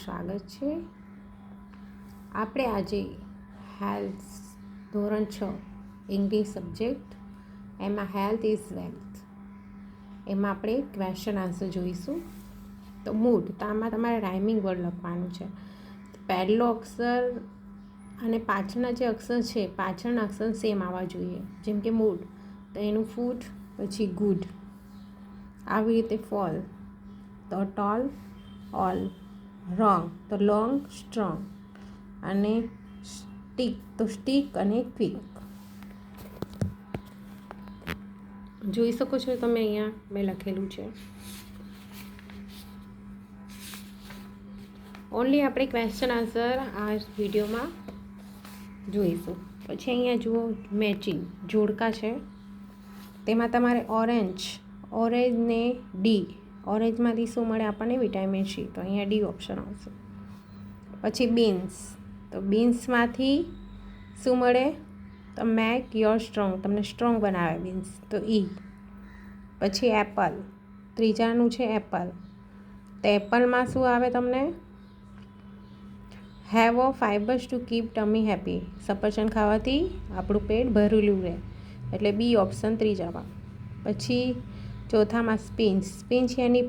સ્વાગત છે. આપણે આજે હેલ્થ ધોરણ 6 ઇંગ્લિશ સબ્જેક્ટ એમાં હેલ્થ ઇઝ વેલ્થ એમાં આપણે ક્વેશ્ચન આન્સર જોઈશું. તો મૂડ, તો આમાં તમારે રાઇમિંગ વર્ડ લખવાનું છે. પહેલો અક્ષર અને પાછળના જે અક્ષર છે પાછળના અક્ષર સેમ આવવા જોઈએ. જેમ કે મૂડ તો એનું ફૂડ, પછી ગુડ, આવી રીતે ફોલ તો ટોલ, ઓલ, રોંગ તો લોંગ, સ્ટ્રોંગ, અને સ્ટીક તો સ્ટીક અને ક્વિક. જોઈ શકો છો તમે અહીંયા મેં લખેલું છે. ઓનલી આપણે ક્વેશ્ચન આન્સર આ વિડીયોમાં જોઈશું. પછી અહીંયા જુઓ મેચિંગ જોડકા છે. તેમાં તમારે ઓરેન્જને ડી, ઓરેન્જમાંથી શું મળે આપણને? વિટામિન સી, તો અહીંયા ડી ઓપ્શન આવશે. પછી બીન્સ, તો બીન્સમાંથી શું મળે? તો મેક યોર સ્ટ્રોંગ, તમને સ્ટ્રોંગ બનાવે બીન્સ, તો ઈ. પછી એપલ, ત્રીજાનું છે એપલ, તો એપલમાં શું આવે તમને? Have a fibres to keep ટમી happy, સફરજન ખાવાથી આપણું પેટ ભરેલું રહે, એટલે બી ઓપ્શન ત્રીજામાં. પછી ચોથામાં સ્પિન છે એની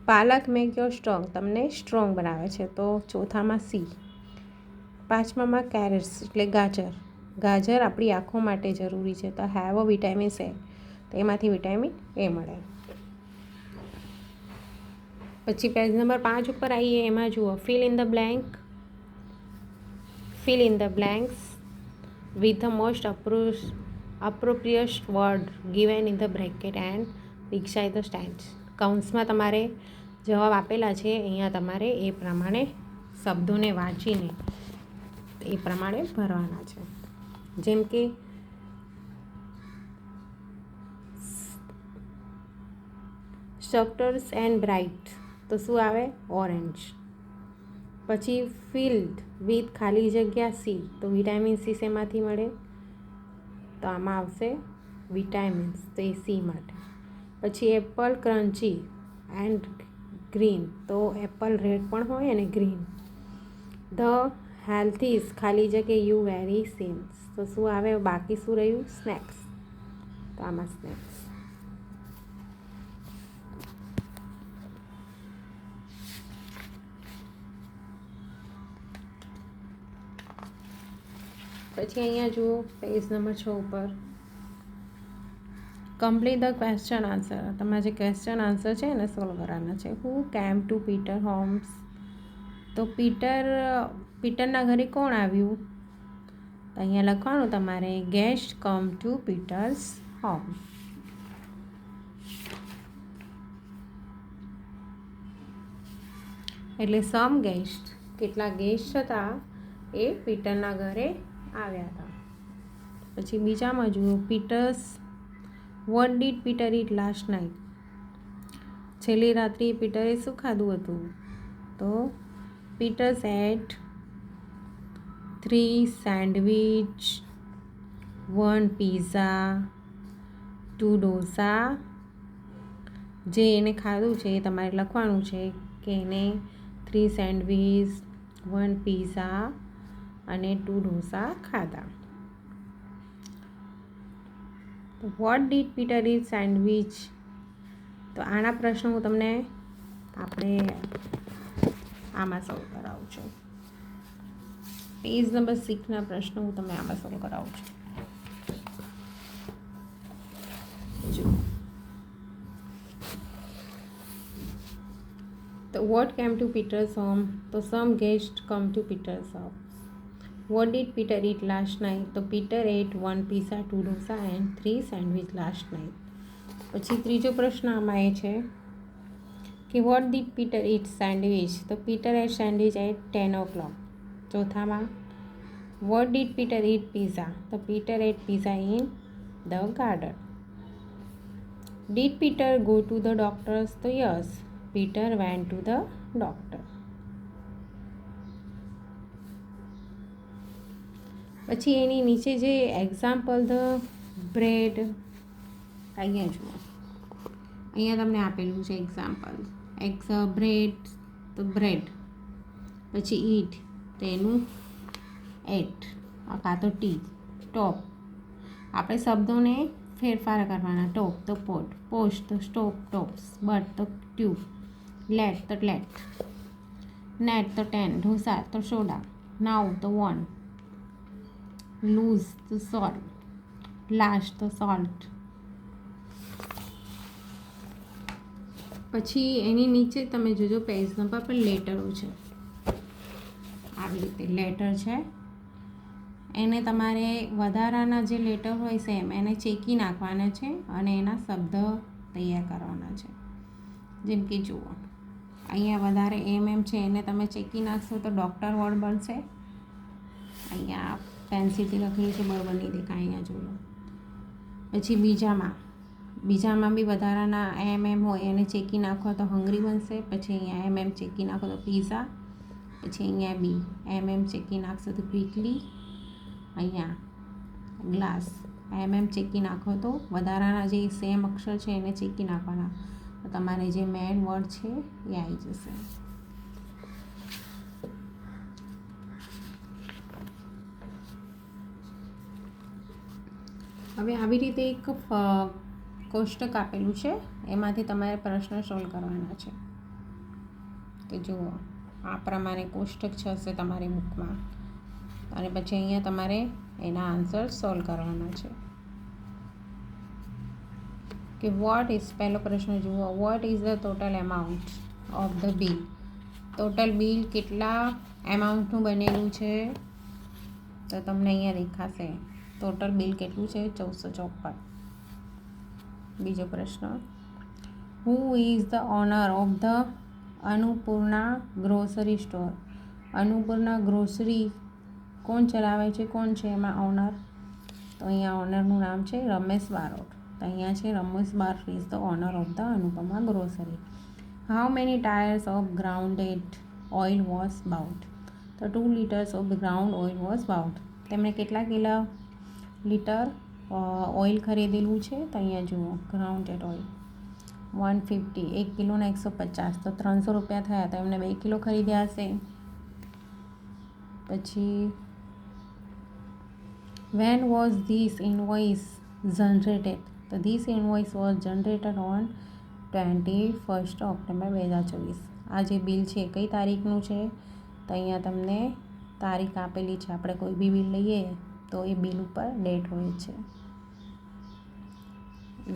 પાલક મેક યોર સ્ટ્રોંગ, તમને સ્ટ્રોંગ બનાવે છે, તો ચોથામાં સી. પાંચમામાં કેરેટ્સ એટલે ગાજર આપણી આંખો માટે જરૂરી છે, તો હેવ અ વિટામિન એ, તો એમાંથી વિટામિન એ મળે. પછી પેજ નંબર 5 ઉપર આવીએ. એમાં જુઓ fill in the blanks with the most appropriate word given in the bracket and beside the stand. કૌંસમાં તમારે જવાબ આપેલા છે, અહીંયા તમારે એ પ્રમાણે શબ્દોને વાંચીને એ પ્રમાણે ભરવાના છે. જેમ કે સ્ટ્રક્ચર્સ એન્ડ બ્રાઇટ, તો શું આવે? ઓરેન્જ. પછી ફિલ્ડ વિથ ખાલી જગ્યા સી, તો વિટામિન સી શેમાંથી મળે? તો આમાં આવશે વિટામિન્સ, તો એ સી માટે. પછી એપલ ક્રન્ચી એન્ડ ગ્રીન, તો એપલ રેડ પણ હોય અને ગ્રીન. ધ હેલ્થીસ ખાલી જગ્યા યુ વેરી સીન્સ, તો શું આવે? બાકી શું રહ્યું? સ્નેક્સ, તો આમાં સ્નેક્સ. પછી અહીંયા જુઓ પેજ નંબર 6 ઉપર કમ્પ્લીટ ધ ક્વેશ્ચન આન્સર, તમારા જે ક્વેશ્ચન આન્સર છે એને સોલ્વ કરવાના છે. હુ કેમ ટુ પીટર હોમ્સ, તો પીટરના ઘરે કોણ આવ્યું? તો અહીંયા લખવાનું તમારે guest come to Peter's home. એટલે સમ ગેસ્ટ, કેટલા ગેસ્ટ હતા એ પીટરના ઘરે આવ્યા હતા. પછી બીજામાં જુઓ vote did Peter eat last night, છેલ્લી રાત્રિ પીટરે શું ખાધું હતું? તો પીટર્સ એટ 3 સેન્ડવિચ, 1 પીઝા, 2 ડોસા. જે એને ખાધું છે એ તમારે લખવાનું છે કે એને 3 સેન્ડવિચ, 1 પીઝા અને 2 ડોસા ખાધા. Vote did Peter eat sandwich, તો આના પ્રશ્નો હું તમને આપણે આમાં સોલ્વ કરાવું છું. પેજ નંબર 6ના પ્રશ્નો હું તમને આમાં સોલ્વ કરાવું છું. તો vote came to Peter's home, તો some guest come to Peter's home. What did Peter eat last night, તો Peter ate 1 pizza, 2 dosa and 3 sandwich last night. પછી ત્રીજો પ્રશ્ન આમાં એ છે કે what did Peter eat sandwich, તો Peter ate sandwich at 10 o'clock. ચોથામાં what did Peter eat pizza, તો Peter ate pizza in the garden. Did Peter go to the doctors, તો yes, Peter went to the doctor. પછી એની નીચે જે example the bread, અહીંયા જુઓ, અહીંયા તમને આપેલું છે એક્ઝામ્પલ. બ્રેડ તો બ્રેડ. પછી ઈટ તો એનું એટ, કાં તો ટી. ટોપ આપણે શબ્દોને ફેરફાર કરવાના. ટોપ તો પોટ, પોસ્ટ તો સ્ટોપ ટોપ્સ, બટ તો ટ્યુબ, લેટ તો લેટ, નેટ તો ટેન, ઢોસા તો સોડા, નાવ તો વન, લૂઝ તો સોલ્ટ, લાસ્ટ તો સોલ્ટ. પછી એની નીચે તમે જોજો પેજ નંબર પર લેટરો છે. આવી રીતે લેટર છે, એને તમારે વધારાના જે લેટર હોય સેમ એને ચેકી નાખવાના છે અને એના શબ્દ તૈયાર કરવાના છે. જેમ કે જુઓ અહીંયા વધારે એમ છે, એને તમે ચેકી નાખશો તો ડૉક્ટર વર્ડ બનશે. અહીંયા પેન્સિલથી લખેલું છે બરાબર નહીં દેખાય, અહીંયા જોઈ લો. પછી બીજામાં બી વધારાના એમ હોય એને ચેકી નાખો તો હંગરી બનશે. પછી અહીંયા એમ ચેકી નાખો તો પીઝા. પછી અહીંયા બી એમ ચેકી નાખશો તો ક્વિકલી. અહીંયા ગ્લાસ એમ ચેકી નાખો તો વધારાના જે સેમ અક્ષર છે એને ચેકી નાખવાના, તો તમારે જે મેઇન વર્ડ છે એ આવી જશે. હવે આવી રીતે એક કોષ્ટક આપેલું છે, એમાંથી તમારે પ્રશ્ન સોલ્વ કરવાના છે. તો જુઓ આ પ્રમાણે કોષ્ટક હશે તમારી બુકમાં, અને પછી અહીંયા તમારે એના આન્સર સોલ્વ કરવાના છે. કે વોટ ઇઝ, પહેલો પ્રશ્ન જુઓ, what is the total amount of the bill. Total bill કેટલા એમાઉન્ટનું બનેલું છે, તો તમને અહીંયા દેખાશે ટોટલ બિલ કેટલું છે, 1454. બીજો પ્રશ્ન, who is the owner of the Annapurna grocery store. Annapurna grocery કોણ ચલાવે છે, કોણ છે એમાં ઓનર? તો અહીંયા ઓનરનું નામ છે રમેશ બારોટ. તો અહીંયા છે Ramesh Barot is the owner of the Annapurna grocery. How many tyres of grounded oil was about. તો 2 liters of ground oil was about. તેમણે કેટલા લીટર ઓઇલ ખરીદેલું છે, તો અહીંયા જુઓ ગ્રાઉન્ડેડ ઓઇલ 150, 1 કિલોના 150, તો 300 રૂપિયા થયા, તો એમને 2 કિલો ખરીદ્યા હશે. પછી when was this invoice generated. તો this invoice was generated on 21st October 2024. આ જે બિલ છે કઈ તારીખનું છે, તો અહીંયા તમને તારીખ આપેલી છે. આપણે કોઈ બી બિલ લઈએ તો એ બિલ ઉપર ડેટ હોય છે.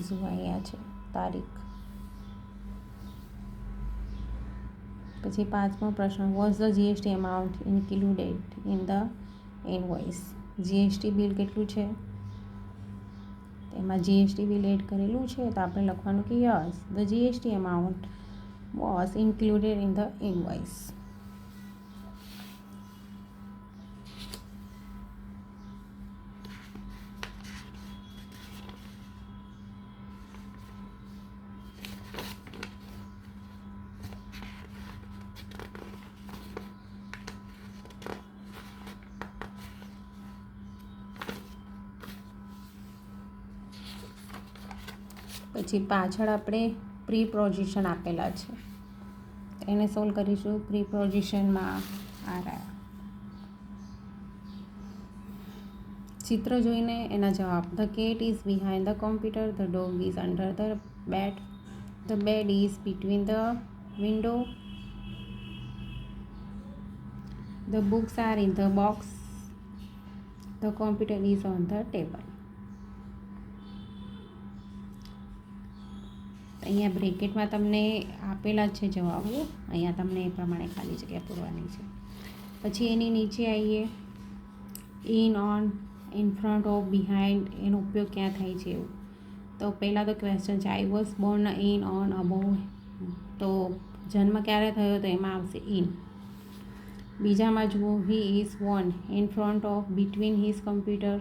જો અહીંયા છે તારીખ. પછી 5મો પ્રશ્ન, was the GST amount included in the invoice. GST bill કેટલું છે, એમાં જીએસટી બિલ એડ કરેલું છે, તો આપણે લખવાનું કે yes the GST amount was included in the invoice. પછી પાછળ આપણે પ્રીપોઝિશન આપેલા છે, એને સોલ્વ કરીશું. પ્રીપોઝિશનમાં આ રહ્યા ચિત્ર જોઈને એના જવાબ. The cat is behind the computer, the dog is under the bed, the bed is between the window, the books are in the box, the computer is on the table. અહીંયા બ્રેકેટમાં તમને આપેલા જ છે જવાબો, અહીંયા તમને એ પ્રમાણે ખાલી જગ્યા પૂરવાની છે. પછી એની નીચે આવીએ, in, on, in front of, behind, એનો ઉપયોગ ક્યાં થાય છે એવું. તો પહેલાં તો ક્વેશ્ચન છે, I was Born in, on, above, તો જન્મ ક્યારે થયો, તો એમાં આવશે ઇન. બીજામાં જુઓ, he is won in front of, between his computer,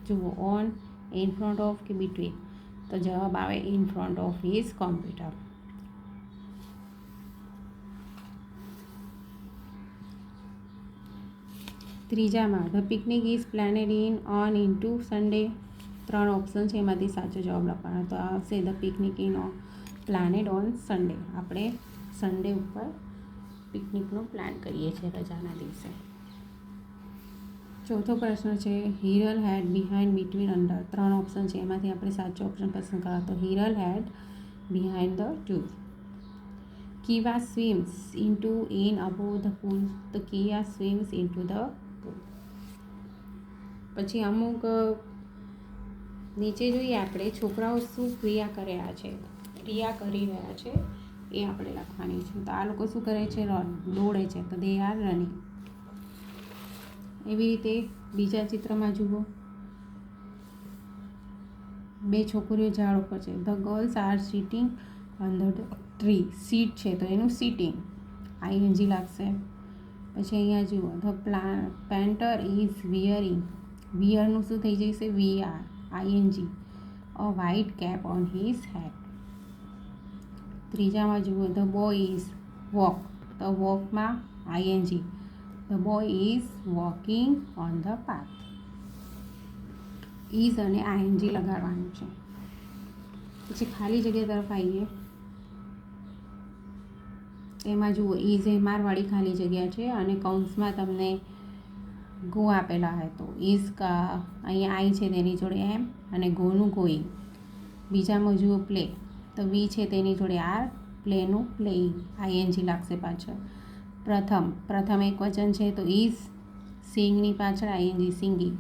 જુઓ ઓન, ઇન ફ્રન્ટ ઓફ કે બિટવીન, તો જવાબ આવે in front of his computer. ત્રીજામાં, the picnic is planned in, on, in to, Sunday. 3 option છે, એમાંથી સાચો જવાબ લખવાનો, તો આવશે the picnic in planned on Sunday. આપણે સન્ડે ઉપર પિકનિકનો પ્લાન કરીએ છીએ રજાના દિવસે. ચોથો પ્રશ્ન છે Hiral hid behind between under. 3 option છે, એમાંથી આપણે સાચો ઓપ્શન પસંદ કરવા. તો Hiral hid behind the tour. Kiva swims into in above the pool. તો કિયા સ્વિમ્સ ઇન્ટુ ધ પૂલ. પછી અમુક નીચે જોઈએ આપણે છોકરાઓ શું ક્રિયા કરી રહ્યા છે એ આપણે લખવાની છે. તો આ લોકો શું કરે છે? દોડે છે. તો દે આર રનિંગ. એવી રીતે બીજા ચિત્રમાં જુઓ, 2 છોકરીઓ ઝાડ ઉપર છે. The girls are sitting under the tree. Seat છે તો એનું સિટિંગ આઈએનજી લાગશે. પછી અહીંયા જુઓ, ધ પેન્ટર ઇઝ વિયરનું શું થઈ જશે? Wear ING a white cap on his head. ત્રીજામાં જુઓ, ધ બોય ઇઝ વોક. તો વોકમાં ING, the boy is walking on the path. Is અને આઈએનજી લગાડવાનું છે. પછી ખાલી જગ્યા તરફ આવીએ, એમાં જુઓ ઇઝ એમઆરવાળી ખાલી જગ્યા છે અને કૌંસમાં તમને ગો આપેલા હોય. તો ઇઝ અહીંયા આઈ છે તેની જોડે એમ અને ગોનું ગોઈંગ. બીજામાં જુઓ પ્લે, તો વી છે તેની જોડે આર, પ્લેનું પ્લેઇંગ આઈએનજી લાગશે પાછળ. પ્રથમ એક વચન છે તો ઇઝ, સિંગની પાછળ આઈએનજી સિંગિંગ.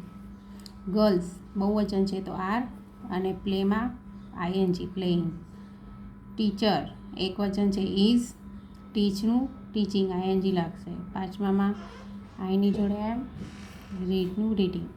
ગર્લ્સ બહુવચન છે તો આર અને પ્લેમાં આઈએનજી પ્લેઇંગ. ટીચર એક વચન છે ઇઝ, ટીચનું ટીચિંગ આઈએનજી લાગશે. પાંચમામાં આઈની જોડે એમ, રીડનું રીડિંગ.